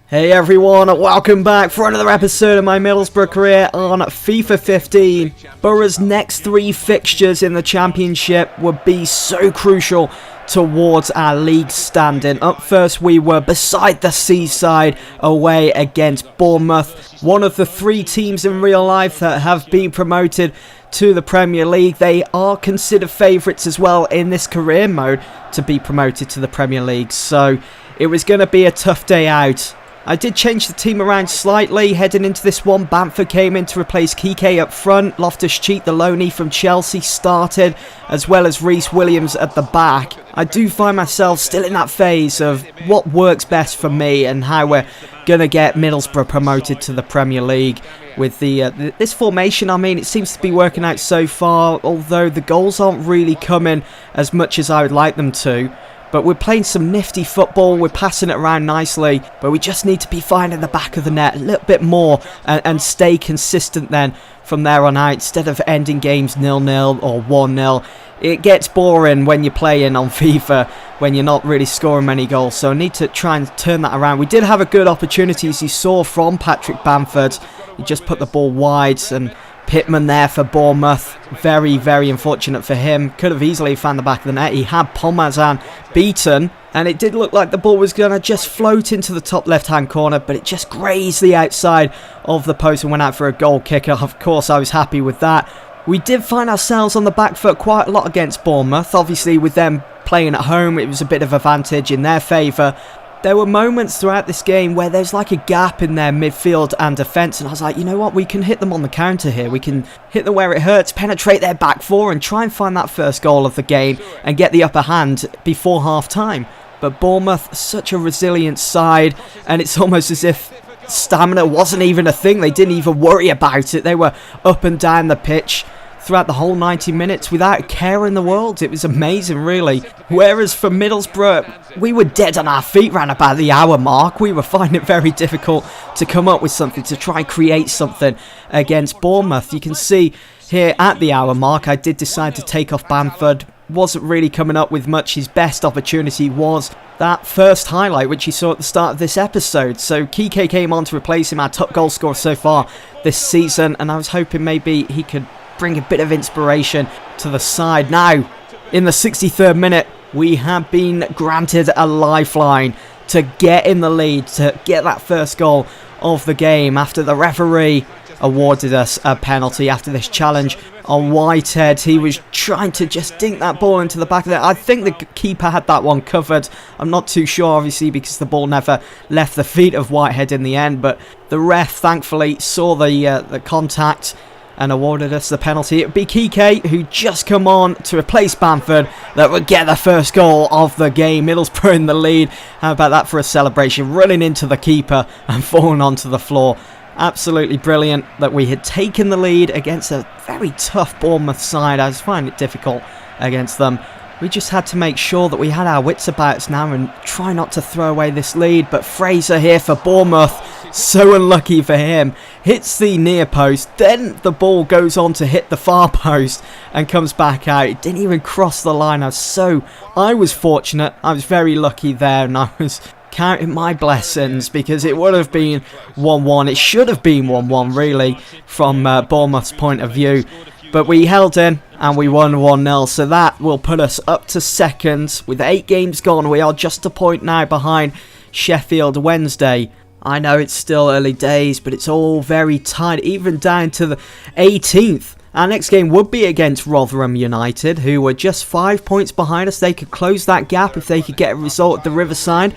Hey everyone, welcome back for another episode of my Middlesbrough career on FIFA 15. Borough's next 3 fixtures in the Championship would be so crucial towards our league standing. Up first we were beside the Seaside away against Bournemouth, one of the 3 teams in real life that have been promoted to the Premier League. They are considered favourites as well in this career mode to be promoted to the Premier League, so it was going to be a tough day out. I did change the team around slightly heading into this one. Bamford came in to replace Kike up front. Loftus-Cheek, the loanee from Chelsea, started, as well as Reece Williams at the back. I do find myself still in that phase of what works best for me and how we're going to get Middlesbrough promoted to the Premier League. With this formation, I mean, it seems to be working out so far, although the goals aren't really coming as much as I would like them to. But we're playing some nifty football, we're passing it around nicely, but we just need to be finding the back of the net a little bit more and stay consistent then from there on out, instead of ending games 0-0 or 1-0. It gets boring when you're playing on FIFA, when you're not really scoring many goals, so I need to try and turn that around. We did have a good opportunity, as you saw, from Patrick Bamford. He just put the ball wide, and Pittman there for Bournemouth. Very, very unfortunate for him. Could have easily found the back of the net. He had Pomazan beaten, and it did look like the ball was going to just float into the top left-hand corner, but it just grazed the outside of the post and went out for a goal kicker. Of course, I was happy with that. We did find ourselves on the back foot quite a lot against Bournemouth. Obviously, with them playing at home, it was a bit of advantage in their favour. There were moments throughout this game where there's like a gap in their midfield and defence, and I was like, you know what, we can hit them on the counter here. We can hit them where it hurts, penetrate their back four and try and find that first goal of the game and get the upper hand before half-time. But Bournemouth, such a resilient side, and it's almost as if stamina wasn't even a thing. They didn't even worry about it. They were up and down the pitch throughout the whole 90 minutes without a care in the world. It was amazing, really. Whereas for Middlesbrough, we were dead on our feet around about the hour mark. We were finding it very difficult to come up with something, to try and create something against Bournemouth. You can see here at the hour mark, I did decide to take off Bamford. Wasn't really coming up with much. His best opportunity was that first highlight, which you saw at the start of this episode. So Kike came on to replace him, our top goal scorer so far this season, and I was hoping maybe he could bring a bit of inspiration to the side. Now, in the 63rd minute, we have been granted a lifeline to get in the lead, to get that first goal of the game after the referee awarded us a penalty after this challenge on Whitehead. He was trying to just dink that ball into the back of it. I think the keeper had that one covered. I'm not too sure, obviously, because the ball never left the feet of Whitehead in the end, but the ref thankfully saw the contact and awarded us the penalty. It would be Kike, who just come on to replace Bamford, that would get the first goal of the game. Middlesbrough in the lead. How about that for a celebration? Running into the keeper and falling onto the floor. Absolutely brilliant that we had taken the lead against a very tough Bournemouth side. I was finding it difficult against them. We just had to make sure that we had our wits about us now and try not to throw away this lead. But Fraser here for Bournemouth, so unlucky for him, hits the near post, then the ball goes on to hit the far post and comes back out. It didn't even cross the line. I was fortunate. I was very lucky there, and I was counting my blessings, because it would have been 1-1. It should have been 1-1, really, from Bournemouth's point of view. But we held in and we won 1-0, so that will put us up to second. With 8 games gone, we are just a point now behind Sheffield Wednesday. I know it's still early days, but it's all very tight, even down to the 18th. Our next game would be against Rotherham United, who were just 5 points behind us. They could close that gap if they could get a result at the Riverside.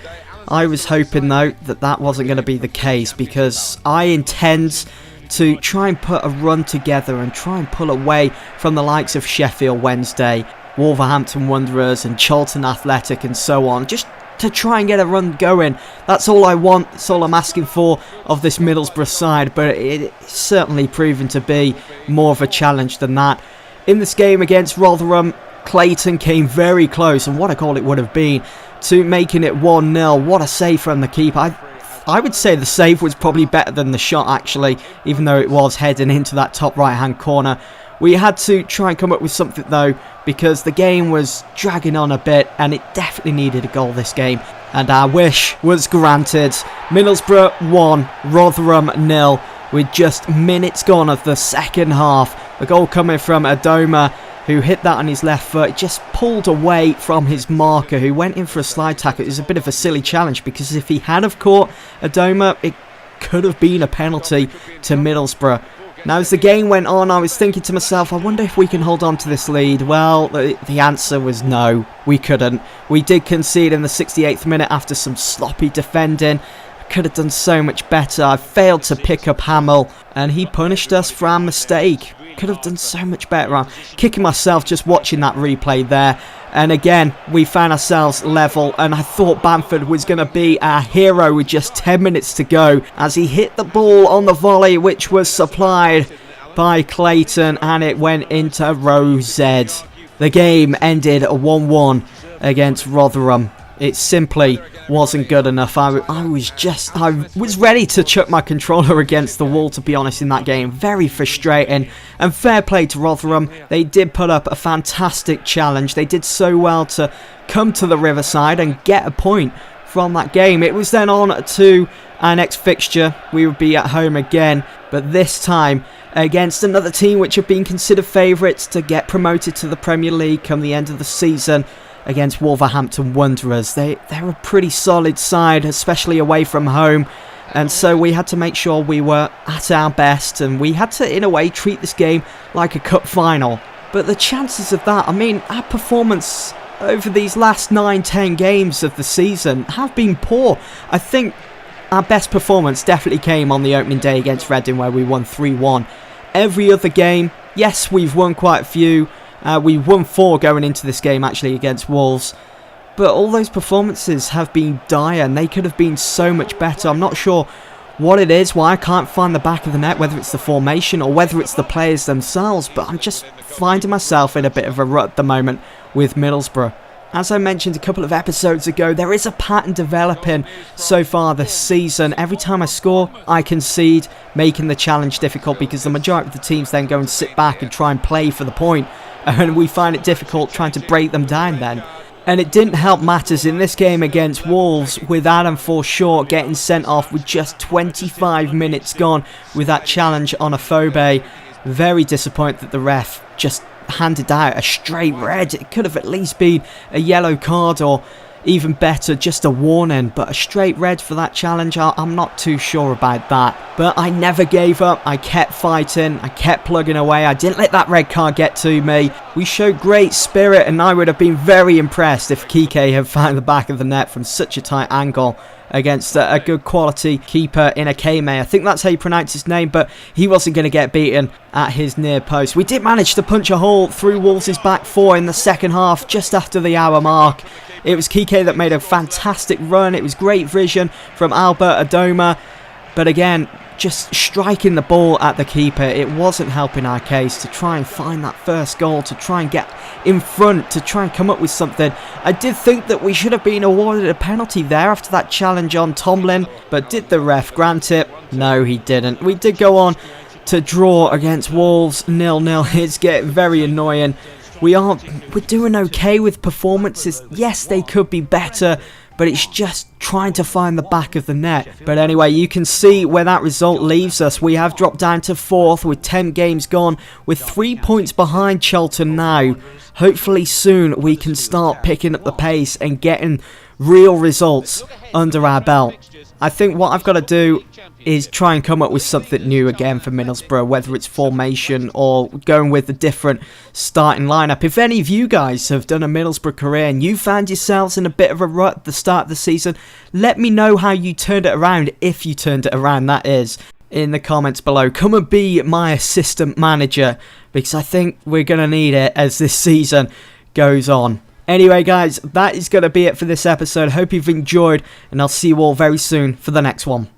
I was hoping, though, that wasn't going to be the case, because I intend to try and put a run together and try and pull away from the likes of Sheffield Wednesday, Wolverhampton Wanderers and Charlton Athletic and so on, just to try and get a run going. That's all I want, that's all I'm asking for of this Middlesbrough side, but it's certainly proven to be more of a challenge than that. In this game against Rotherham, Clayton came very close, and what a goal it would have been, to making it 1-0. What a save from the keeper. I would say the save was probably better than the shot, actually, even though it was heading into that top right-hand corner. We had to try and come up with something, though, because the game was dragging on a bit, and it definitely needed a goal this game. And our wish was granted. Middlesbrough 1, Rotherham 0, with just minutes gone of the second half. The goal coming from Adoma, who hit that on his left foot, just pulled away from his marker, who went in for a slide tackle. It was a bit of a silly challenge, because if he had have caught Adoma, it could have been a penalty to Middlesbrough. Now, as the game went on, I was thinking to myself, I wonder if we can hold on to this lead. Well, the answer was no, we couldn't. We did concede in the 68th minute after some sloppy defending. I could have done so much better. I failed to pick up Hamill, and he punished us for our mistake. Could have done so much better. I'm kicking myself just watching that replay there. And again, we found ourselves level, and I thought Bamford was going to be our hero with just 10 minutes to go as he hit the ball on the volley, which was supplied by Clayton, and it went into row Z. The game ended 1-1 against Rotherham. It simply wasn't good enough. I was ready to chuck my controller against the wall, to be honest, in that game. Very frustrating. And fair play to Rotherham. They did put up a fantastic challenge. They did so well to come to the Riverside and get a point from that game. It was then on to our next fixture. We would be at home again, but this time against another team which have been considered favourites to get promoted to the Premier League come the end of the season, against Wolverhampton Wanderers. They're a pretty solid side, especially away from home, and so we had to make sure we were at our best, and we had to, in a way, treat this game like a cup final. But the chances of that, I mean, our performance over these last 9-10 games of the season have been poor. I think our best performance definitely came on the opening day against Reading, where we won 3-1. Every other game, yes, we've won quite a few. We won 4 going into this game, actually, against Wolves. But all those performances have been dire, and they could have been so much better. I'm not sure what it is, why I can't find the back of the net, whether it's the formation or whether it's the players themselves. But I'm just finding myself in a bit of a rut at the moment with Middlesbrough. As I mentioned a couple of episodes ago, there is a pattern developing so far this season. Every time I score, I concede, making the challenge difficult, because the majority of the teams then go and sit back and try and play for the point. And we find it difficult trying to break them down then. And it didn't help matters in this game against Wolves, with Adam Forshaw getting sent off with just 25 minutes gone with that challenge on Afobe. Very disappointed that the ref just handed out a straight red. It could have at least been a yellow card, or even better, just a warning, but a straight red for that challenge, I'm not too sure about that. But I never gave up. I kept fighting, I kept plugging away. I didn't let that red card get to me. We showed great spirit, and I would have been very impressed if Kike had found the back of the net from such a tight angle against a good quality keeper in Akame. I think that's how you pronounce his name, but he wasn't going to get beaten at his near post. We did manage to punch a hole through Wolves' back 4 in the second half, just after the hour mark. It was Kike that made a fantastic run. It was great vision from Albert Adoma. But again, just striking the ball at the keeper, it wasn't helping our case to try and find that first goal, to try and get in front, to try and come up with something. I did think that we should have been awarded a penalty there after that challenge on Tomlin, but did the ref grant it? No, he didn't. We did go on to draw against Wolves 0-0. It's getting very annoying. We're doing okay with performances. Yes, they could be better, but it's just trying to find the back of the net. But anyway, you can see where that result leaves us. We have dropped down to 4th with 10 games gone, with 3 points behind Charlton now. Hopefully soon we can start picking up the pace and getting real results under our belt. I think what I've got to do is try and come up with something new again for Middlesbrough, whether it's formation or going with a different starting lineup. If any of you guys have done a Middlesbrough career and you found yourselves in a bit of a rut at the start of the season, let me know how you turned it around, if you turned it around, that is, in the comments below. Come and be my assistant manager, because I think we're going to need it as this season goes on. Anyway guys, that is going to be it for this episode. Hope you've enjoyed, and I'll see you all very soon for the next one.